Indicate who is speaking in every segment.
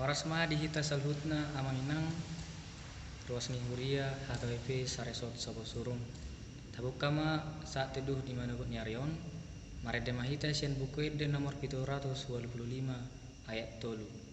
Speaker 1: Horas ma dihita salhutna amanginang ruas ngingguria HKBP saresot sabo surung. Tabuka ma saat teduh di mana nyarion. Marede mahita sian buku ede nomor 725 ayat 3.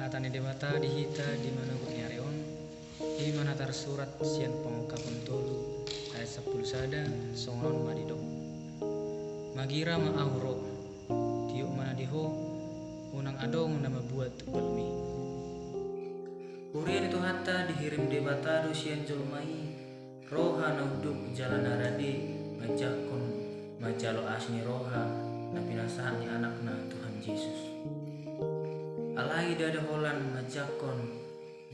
Speaker 1: Hatane dewata dihita di mana nyareon di mana tersurat sian pengungkapan tolu ayat 10 sada songon madidok magira ma auro tiuk mana diho unang adong nama buat belmi kurian itu hatta dihirim dewata do sian jolmai roha nauduk jalan arade majakon majalo asni roha nabi nasani anakna Tuhan Yesus alai dada holan majakon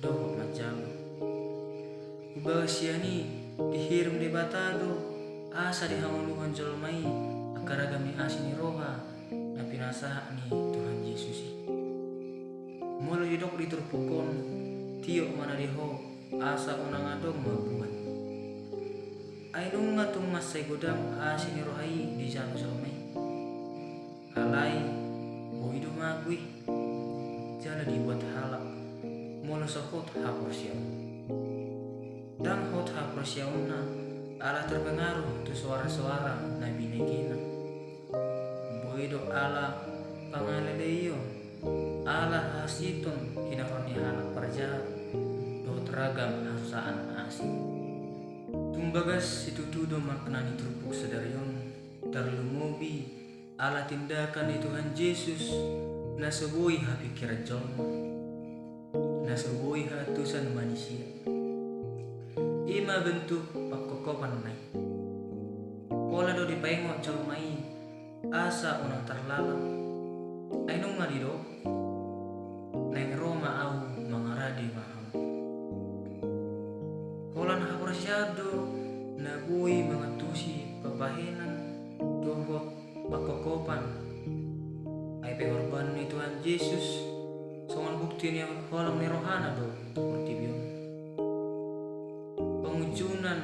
Speaker 1: doh majalo ubawa siani dihirim di batado asa dihanguluhan jolmai akaragami asini roha na pinasa ni Tuhan Yesus mulu didok diturpukon tiyo mana diho asa unang adong mabuat ainung ngatung masay godam asini rohai di jalo jolmai alai buido magwi jala dibuat halak mula sahut haprosyaun dan hot haprosyaunna ala terpengaruh tu suara-suara nabi negina boido ala pangaleleyo ala hasiton hinaroni halak parja do teragam hasaan asing tumbagas situtudo maknani trupuk sedarion terlumubi ala tindakan di Tuhan Yesus nasubui ha pikiran jolma nasubui ha tusan manusia ima bentuk pakokopan nai pola do dipengok jolmai asa unang terlalang ainung ngadido neng Roma au mangaradi maham holan haprasyado nabui mangatusi pabahenan dohok pakokopan ay pengorban ni Tuhan Yesus songon bukti ni holang ni rohana do portibion pengujunan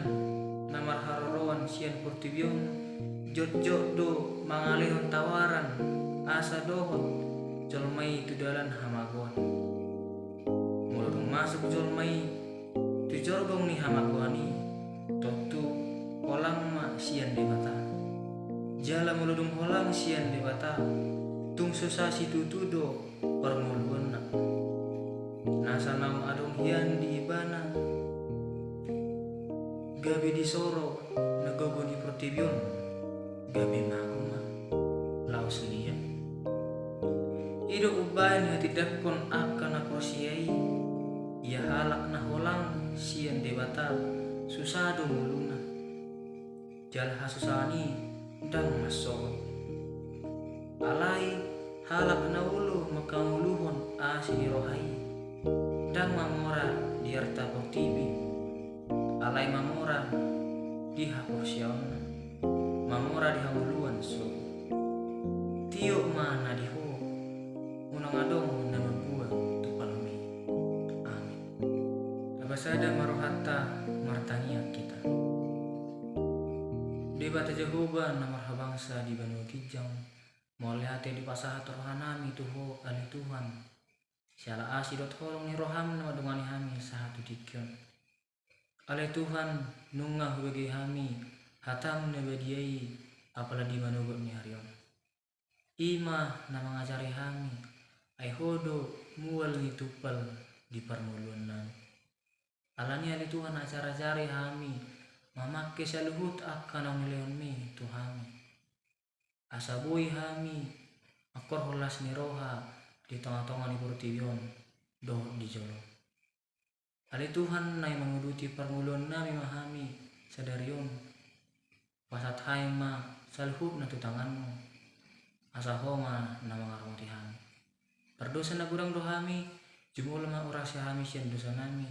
Speaker 1: namar haroroan sian portibion jot-jot do mangalihon tawaran asa dohot jolmai tu dalan hamagon mulung masuk jolmai tu jorgong ni hamagoni totu holang ma sian debata jala muludung holang sian debata tung susasi tutudo permuluan nasa nam adong hian di ibana gabi di soro nagogo di portibion gabi maguma laos lian ido ubayan hati dakon akan aprosiai ia halak na holang sian debata susado muluna jal hasusani dang masog alai halak na ulo makanguluhon asini rohai Dan mamora di harta tibi, alai mamora di hapur siaona, mamora di hamuluan so. Tio mana di ho, unang adong naman buah tu palmi. Amin. Labasada marohata martania kita. Debata Jehovah namar habangsa di Banu Kijang, mau lihat di pasah rohanami tuho ali Tuhan. Siala asidot holong ni roham nama dungani hami sahatu dikyon. Ale Tuhan nungah bagi hami hatam nebadiai apalah di manugot ni harion. Ima nama ngajari hami ai hodo mual ni tupal di permuluan nami. Alani ali Tuhan acara jari hami mamakke saluhut akan ang leon mi Tuhami. Asabui hami akor holas ni roha di tengah-tengah ni Purtiyon doh di jolo. Ali Tuhan nai menguduti permuluan nami mahami sadarion. Pasat haima saluhut na tutanganmu. Asa homa na mangarumuti hami. Perdosa na gurang dohami jumul ma urasya hami sian dosa nami.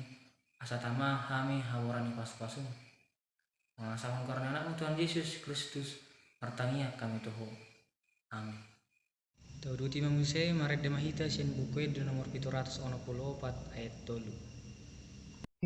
Speaker 1: Asa tama hami hawaran ni pas-pasu. Mengasahkan karena anakmu Tuhan Yesus Kristus pertania kami tuho. Amin. Tauduti manguse maret demahita sian buku di nomor 764 ayat 3.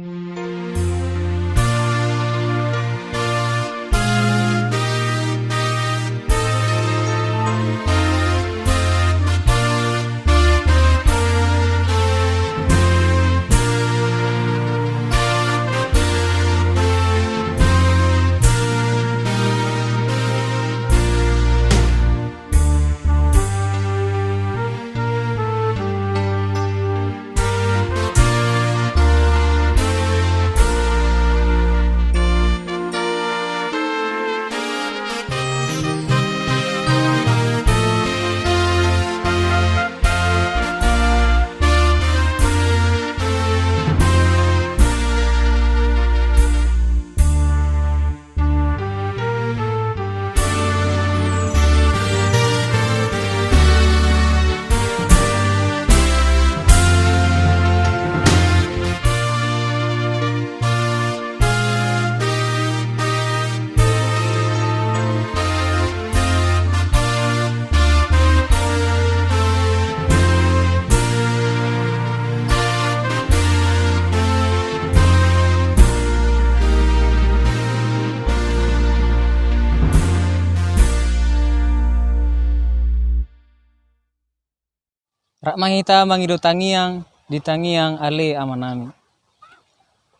Speaker 1: Rak mangita mangido tangiang di tangiang ale amanami.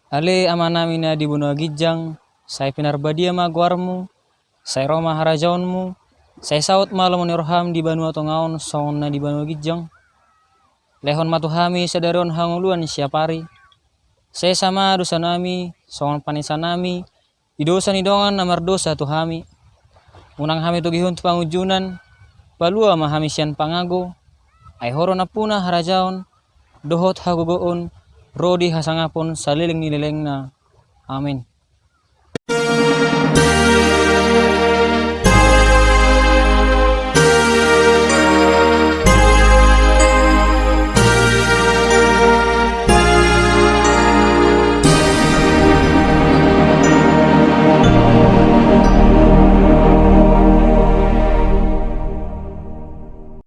Speaker 1: Ale amanami na di Banu Gijang, sai pinarbadia maguarmu, sai Roma harajaunmu, sai saut malam roham di Banu Atongaon saun na di Banu Gijang. Lehon matuhami sadarion hanguluan siapari. Sai sama dosa nami, saun panisan nami, di dosa ni dongan namar dosa tuhami. Unang hami tugihun tu pangujunan, balua mahami sian pangago, ai horo na puna harajaon, dohot hagugoon, rodi hasangapon saliling nilileng na. Amin.